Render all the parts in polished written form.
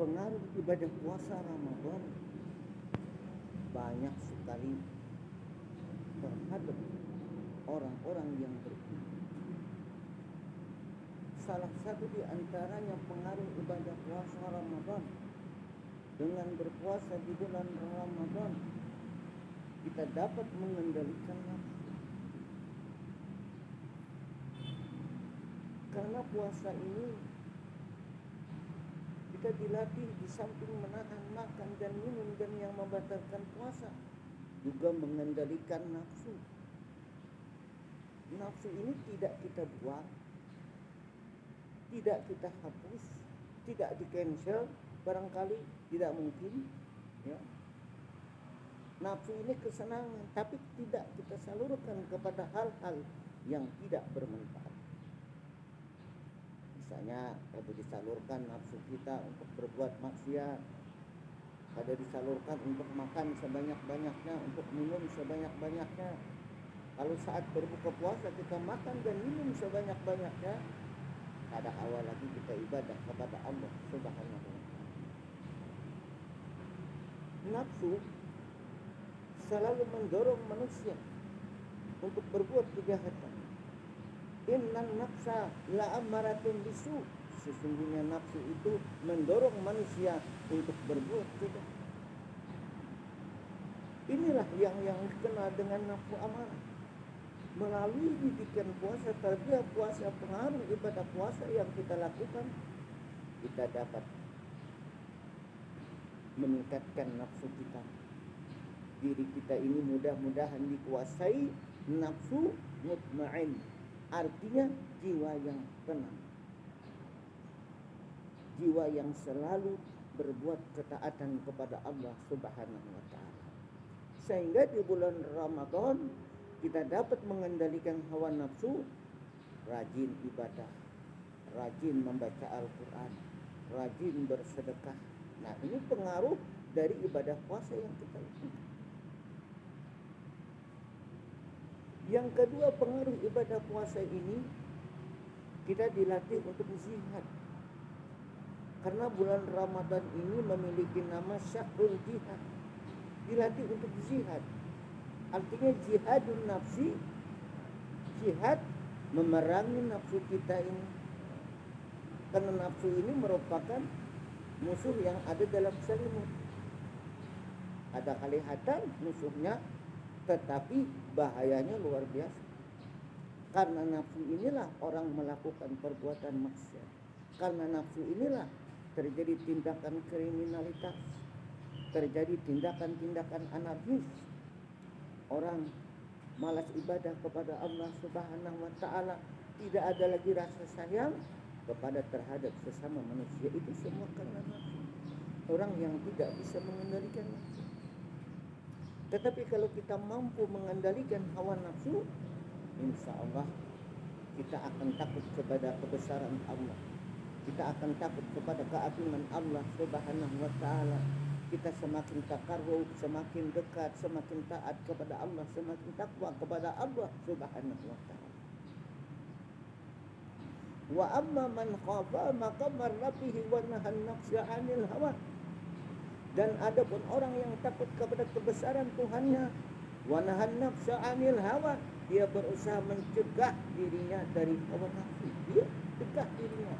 pengaruh ibadah puasa Ramadan banyak sekali terhadap orang-orang yang beriman. Salah satu di antaranya pengaruh ibadah puasa Ramadan. Dengan berpuasa di bulan Ramadan, kita dapat mengendalikan nafsu. Karena puasa ini kita dilatih di samping menahan makan dan minum dan yang membatalkan puasa, juga mengendalikan nafsu. Nafsu ini tidak kita buang, tidak kita hapus, tidak di-cancel, barangkali tidak mungkin, ya. Nafsu ini kesenangan, tapi tidak kita salurkan kepada hal-hal yang tidak bermanfaat. Misalnya, kalau disalurkan nafsu kita untuk berbuat maksiat, ada disalurkan untuk makan sebanyak-banyaknya, untuk minum sebanyak-banyaknya. Kalau saat berbuka puasa kita makan dan minum sebanyak-banyaknya, pada awal lagi kita ibadah kepada Allah Subhanahu wa ta'ala. Nafsu selalu mendorong manusia untuk berbuat kejahatan. Innan nafsa la'ammaratun bisu. Sesungguhnya nafsu itu mendorong manusia untuk berbuat kejahatan. Inilah yang dikenal dengan nafsu amarah. Melalui didikan puasa, terbiak puasa, pengaruh ibadah puasa yang kita lakukan, kita dapat meningkatkan nafsu kita. Diri kita ini mudah-mudahan dikuasai nafsu mutmain, artinya jiwa yang tenang, jiwa yang selalu berbuat ketaatan kepada Allah Subhanahu wa ta'ala. Sehingga di bulan Ramadan kita dapat mengendalikan hawa nafsu, rajin ibadah, rajin membaca Al-Quran, rajin bersedekah. Nah, ini pengaruh dari ibadah puasa yang kita lakukan. Yang kedua, pengaruh ibadah puasa ini, kita dilatih untuk jihad. Karena bulan Ramadan ini memiliki nama Syahrul Jihad. Dilatih untuk jihad. Artinya jihadun nafsi, jihad memerangi nafsu kita ini. Karena nafsu ini merupakan musuh yang ada dalam selimut. Ada kelihatan musuhnya, tetapi bahayanya luar biasa. Karena nafsu inilah orang melakukan perbuatan maksiat. Karena nafsu inilah terjadi tindakan kriminalitas, terjadi tindakan-tindakan anarkis. Orang malas ibadah kepada Allah Subhanahu wa ta'ala, tidak ada lagi rasa sayang kepada terhadap sesama manusia. Itu semua karena nafsu. Orang yang tidak bisa mengendalikan nafsu. Tetapi kalau kita mampu mengendalikan hawa nafsu, insya Allah kita akan takut kepada kebesaran Allah. Kita akan takut kepada keagungan Allah Subhanahu wa ta'ala. Kita semakin takarrub, semakin dekat, semakin taat kepada Allah, semakin takwa kepada Allah Subhanahu wa ta'ala. Wa amma man khafa maqama rabbih wa nahan nafsa 'anil hawa. Dan adapun orang yang takut kepada kebesaran Tuhannya, wa nahan nafsa 'anil hawa, dia berusaha mencegah dirinya dari hawa nafsu. Dia cegah dirinya.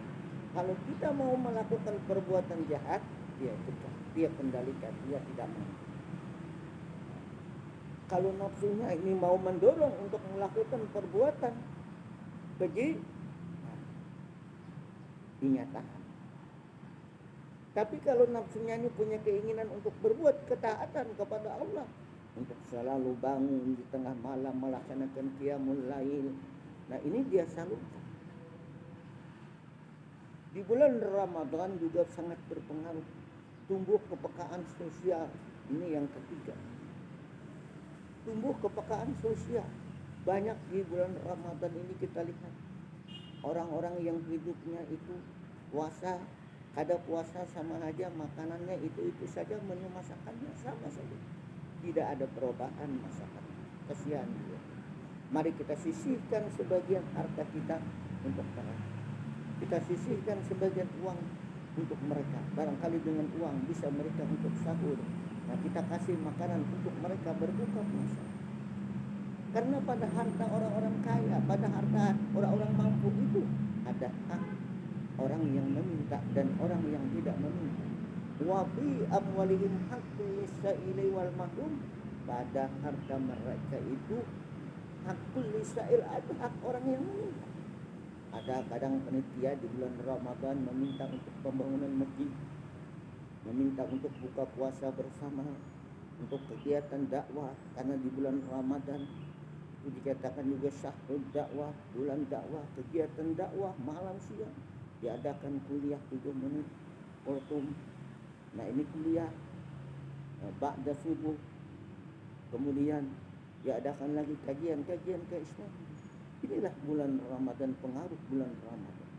Kalau kita mau melakukan perbuatan jahat, dia cegah, dia kendalikan, dia tidak mau. Kalau nafsunya ini mau mendorong untuk melakukan perbuatan keji, dinyatakan. Tapi kalau nafsunya ini punya keinginan untuk berbuat ketaatan kepada Allah, untuk selalu bangun di tengah malam melaksanakan qiyamul lail, nah ini dia salurkan. Di bulan Ramadan juga sangat berpengaruh tumbuh kepekaan sosial. Ini yang ketiga. Tumbuh kepekaan sosial. Banyak di bulan Ramadan ini kita lihat orang-orang yang hidupnya itu puasa, kada puasa sama aja makanannya itu saja, menu masakannya sama saja. Tidak ada perubahan masakan. Kasihan dia. Mari kita sisihkan sebagian harta kita untuk perang. Kita sisihkan sebagian uang untuk mereka. Barangkali dengan uang bisa mereka untuk sahur. Nah, kita kasih makanan untuk mereka berbuka puasa. Karena pada harta orang-orang kaya, pada harta orang-orang mampu itu ada hak orang yang meminta dan orang yang tidak meminta. Wa fi amwalihim haqqul lisaili wal mahrum. Pada harta mereka itu hakul lisail, ada hak orang yang meminta. Ada kadang panitia di bulan Ramadan meminta untuk pembangunan masjid, meminta untuk buka puasa bersama, untuk kegiatan dakwah, karena di bulan Ramadan itu dikatakan juga syahrul dakwah, bulan dakwah, kegiatan dakwah malam siang, diadakan kuliah 7 menit ultum. Nah, ini kuliah ba'da subuh, kemudian diadakan lagi kajian-kajian keislaman. Inilah bulan Ramadan, pengaruh bulan Ramadan.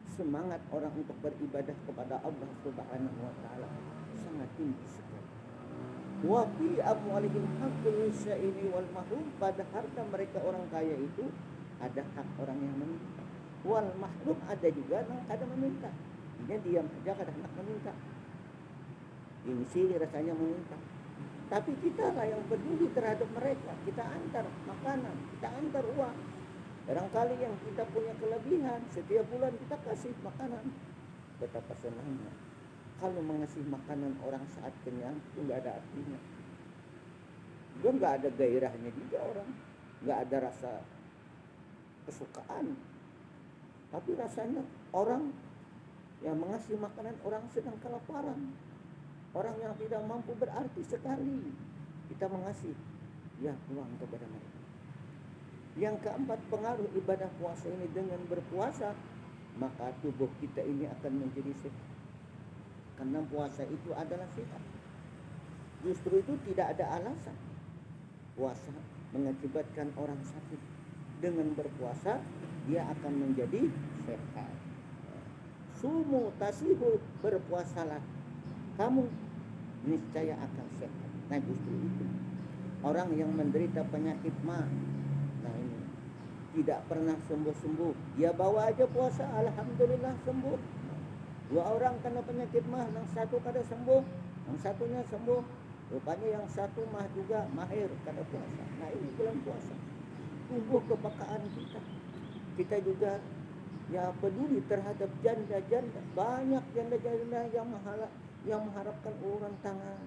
Semangat orang untuk beribadah kepada Allah Subhanahu wa taala sangat tinggi sekali. Wa fi amwalihim haqqul lisaili wal mahrum. Pada harta mereka orang kaya itu ada hak orang yang meminta. Wal mahrum, ada juga yang kadang meminta. Dia diam saja, kadang nak meminta. Ini sih rasanya meminta. Tapi kita lah yang peduli terhadap mereka. Kita antar makanan, kita antar uang. Barangkali yang kita punya kelebihan, setiap bulan kita kasih makanan. Betapa senangnya kalau mengasih makanan orang saat kenyang, itu nggak ada artinya. Juga nggak ada gairahnya juga orang, nggak ada rasa kesukaan. Tapi rasanya orang yang mengasih makanan orang sedang kelaparan, orang yang tidak mampu, berarti sekali kita mengasih ya uang kepada mereka. Yang keempat, pengaruh ibadah puasa ini, dengan berpuasa maka tubuh kita ini akan menjadi sehat. Karena puasa itu adalah sehat. Justru itu tidak ada alasan puasa mengakibatkan orang sakit. Dengan berpuasa dia akan menjadi sehat. Sumu tasihu, berpuasalah kamu niscaya akan sehat. Nah, justru itu orang yang menderita penyakit mah, nah ini tidak pernah sembuh-sembuh, dia bawa aja puasa, alhamdulillah sembuh. 2 orang kena penyakit mah, yang satu kada sembuh, yang satunya sembuh. Rupanya yang satu mah juga mahir kada puasa. Nah, ini bulan puasa, tumbuh kepekaan kita. Kita juga ya peduli terhadap janda-janda. Banyak janda-janda yang mengharapkan uluran tangan.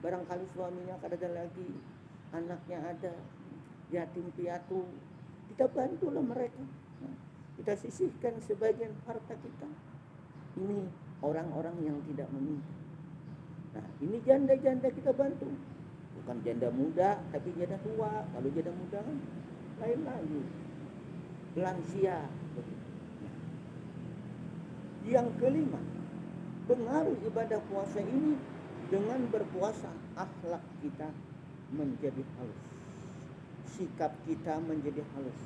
Barangkali suaminya kada ada lagi, anaknya ada, yatim piatu, kita bantulah mereka. Nah, kita sisihkan sebagian harta kita. Ini orang-orang yang tidak meminta. Nah, ini janda-janda kita bantu. Bukan janda muda, tapi janda tua. Kalau janda muda kan lain lagi, lansia. Nah, yang kelima, pengaruh ibadah puasa ini, dengan berpuasa akhlak kita menjadi halus, sikap kita menjadi halus,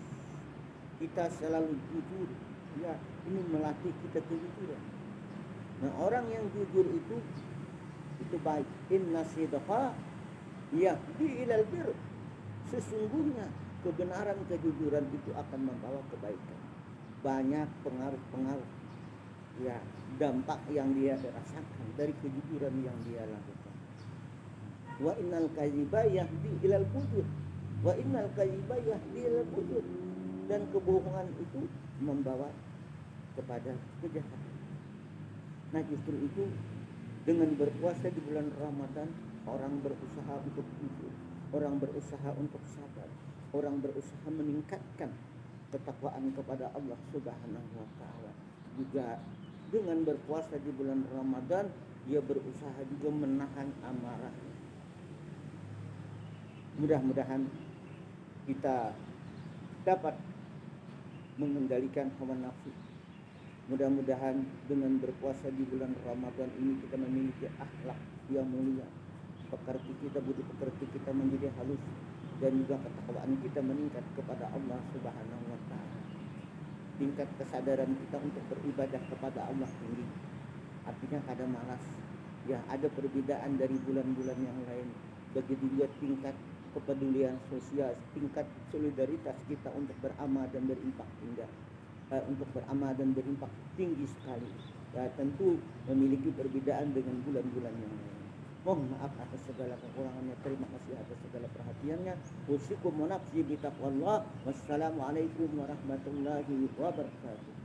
kita selalu jujur. Ya, ini melatih kita kejujuran. Nah, orang yang jujur itu baik. Inna sidqa yahdi ilal bir. Sesungguhnya kebenaran, kejujuran itu akan membawa kebaikan. Banyak pengaruh-pengaruh, ya, dampak yang dia rasakan dari kejujuran yang dia lakukan. Wa innal kadhiba yahdi ilal fujur. Wa innal kadhiba yahdi ilal fujur. Dan kebohongan itu membawa kepada kejahatan. Nah, justru itu dengan berpuasa di bulan Ramadan, orang berusaha untuk jujur, orang berusaha untuk sabar, orang berusaha meningkatkan ketakwaan kepada Allah Subhanahu wa taala. Juga dengan berpuasa di bulan Ramadan, dia berusaha juga menahan amarah. Mudah-mudahan kita dapat mengendalikan hawa nafsu. Mudah-mudahan dengan berpuasa di bulan Ramadan ini kita memiliki akhlak yang mulia, pekerti kita, budi pekerti kita menjadi halus, dan juga ketakwaan kita meningkat kepada Allah Subhanahu wa taala. Tingkat kesadaran kita untuk beribadah kepada Allah tinggi. Artinya kada malas. Ya, ada perbedaan dari bulan-bulan yang lain. Begitu juga tingkat kepedulian sosial, tingkat solidaritas kita untuk beramal dan berinfak tinggal. untuk beramal dan berimpak tinggi sekali. Ya, tentu memiliki perbedaan dengan bulan-bulan yang lain. Mohon maaf atas segala kekurangannya. Terima kasih atas segala perhatiannya. Usikum wa nafsi bi taqwallah. Wassalamualaikum warahmatullahi wabarakatuh.